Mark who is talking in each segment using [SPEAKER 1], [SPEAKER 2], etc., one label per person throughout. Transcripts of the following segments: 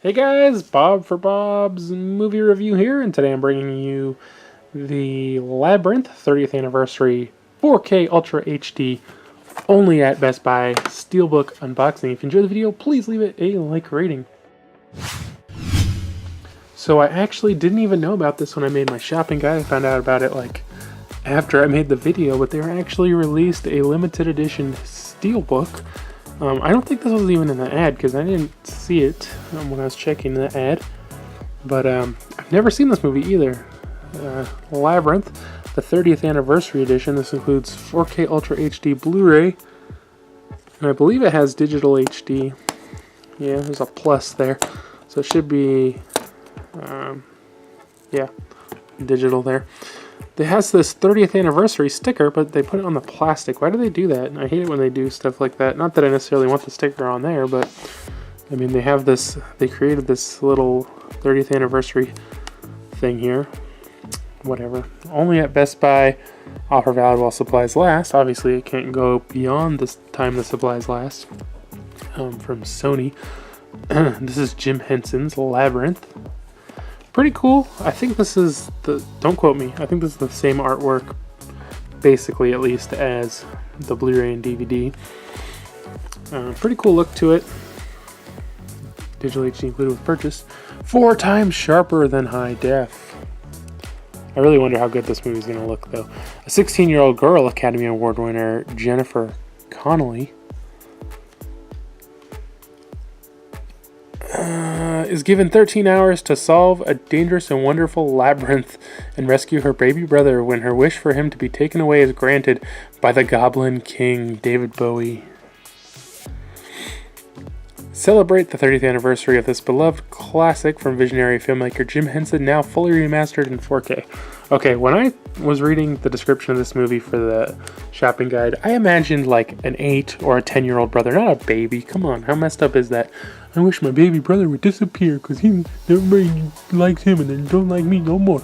[SPEAKER 1] Hey guys, Bob for Bob's movie review here, and today I'm bringing you the Labyrinth 30th Anniversary 4K Ultra HD only at Best Buy Steelbook unboxing. If you enjoyed the video, please leave it a like rating. So I actually didn't even know about this when I made my shopping guide. I found out about it like after I made the video, but they actually released a limited edition Steelbook. I don't think this was even in the ad because I didn't see it when I was checking the ad. But I've never seen this movie either. Labyrinth, the 30th Anniversary Edition. This includes 4K Ultra HD Blu-ray. And I believe it has digital HD. Yeah, there's a plus there. So it should be, yeah, digital there. It has this 30th anniversary sticker, but they put it on the plastic. Why do they do that? I hate it when they do stuff like that. Not that I necessarily want the sticker on there, but I mean, they have this, they created this little 30th anniversary thing here. Whatever. Only at Best Buy, offer valid while supplies last. Obviously, it can't go beyond this time the supplies last. From Sony. This is Jim Henson's Labyrinth. Pretty cool. I think this is the, don't quote me, I think this is the same artwork, basically at least, as the Blu-ray and DVD. Pretty cool look to it. Digital HD included with purchase. 4 times sharper than high def. I really wonder how good this movie is going to look, though. A 16-year-old girl, Academy Award winner Jennifer Connelly, is given 13 hours to solve a dangerous and wonderful labyrinth and rescue her baby brother when her wish for him to be taken away is granted by the Goblin King, David Bowie. Celebrate the 30th anniversary of this beloved classic from visionary filmmaker Jim Henson, now fully remastered in 4K. Okay, when I was reading the description of this movie for the shopping guide, I imagined like an 8 or a 10-year-old brother, not a baby. Come on, how messed up is that? I wish my baby brother would disappear because everybody likes him and then don't like me no more.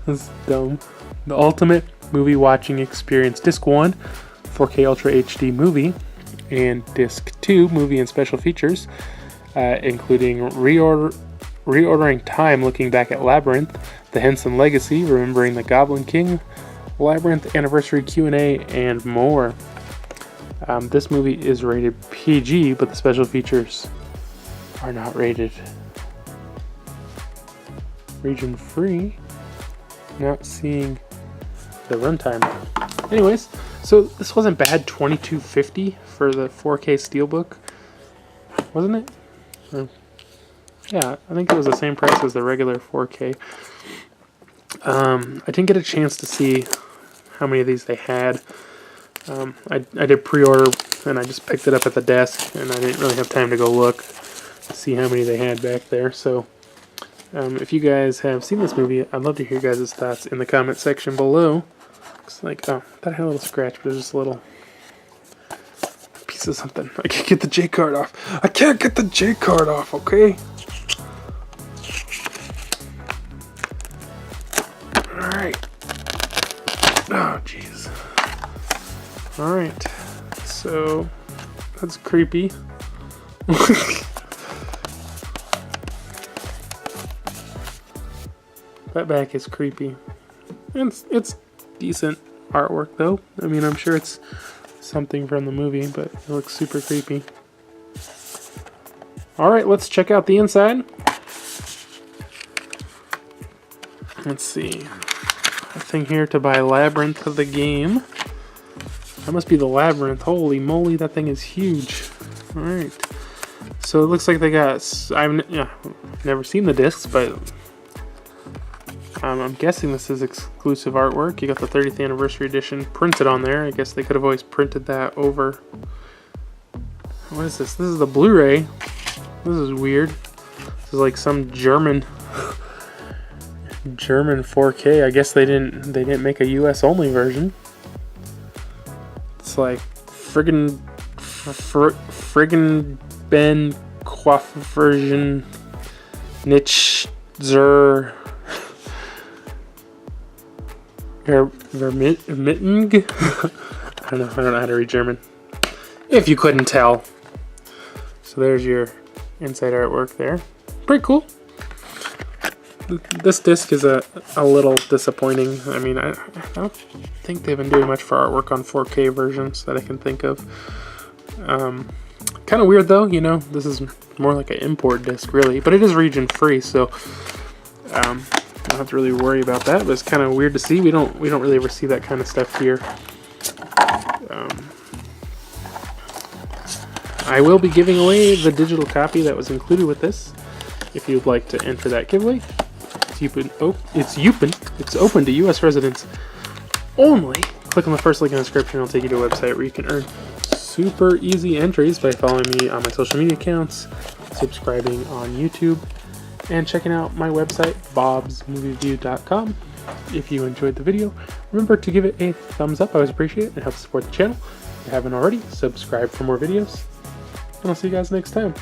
[SPEAKER 1] That's dumb. The ultimate movie watching experience. Disc 1, 4K Ultra HD movie, and Disc 2, movie and special features, including reordering time, looking back at Labyrinth, the Henson legacy, remembering the Goblin King, Labyrinth anniversary Q&A, and more. This movie is rated PG, but the special features are not rated region free. Not seeing the runtime. Anyways, so this wasn't bad. $22.50 for the 4K Steelbook, wasn't it? Yeah, I think it was the same price as the regular 4K. I didn't get a chance to see how many of these they had. I did pre-order and I just picked it up at the desk and I didn't really have time to go look to see how many they had back there. So if you guys have seen this movie, I'd love to hear your guys' thoughts in the comment section below. Looks like, oh, that had a little scratch, but it's just a little piece of something. I can't get the J card off. I can't get the J card off, okay? Alright. Oh, jeez. Alright. So, that's creepy. That back is creepy. It's decent artwork, though. I mean, I'm sure it's something from the movie, but it looks super creepy. Alright, let's check out the inside. Let's see. A thing here to buy Labyrinth of the game. That must be the Labyrinth. Holy moly, that thing is huge. Alright. So it looks like they got... I've never seen the discs, but I'm guessing this is exclusive artwork. You got the 30th Anniversary Edition printed on there. I guess they could have always printed that over. What is this? This is the Blu-ray. This is weird. This is like some German 4K. I guess they didn't make a US only version. It's like friggin' Ben Quaff version Nitsch Zur Vermitting? I don't know how to read German. If you couldn't tell. So there's your inside artwork there. Pretty cool. This disc is a little disappointing. I mean, I don't think they've been doing much for artwork on 4K versions that I can think of. Kind of weird though, you know, this is more like an import disc really, but it is region free, so I don't have to really worry about that, but it's kind of weird to see. We don't really ever see that kind of stuff here. I will be giving away the digital copy that was included with this. If you'd like to enter that giveaway, it's open to U.S. residents only. Click on the first link in the description. It'll take you to a website where you can earn super easy entries by following me on my social media accounts, subscribing on YouTube, and checking out my website, bobsmovieview.com. If you enjoyed the video, remember to give it a thumbs up. I always appreciate it. It helps support the channel. If you haven't already, subscribe for more videos. And I'll see you guys next time.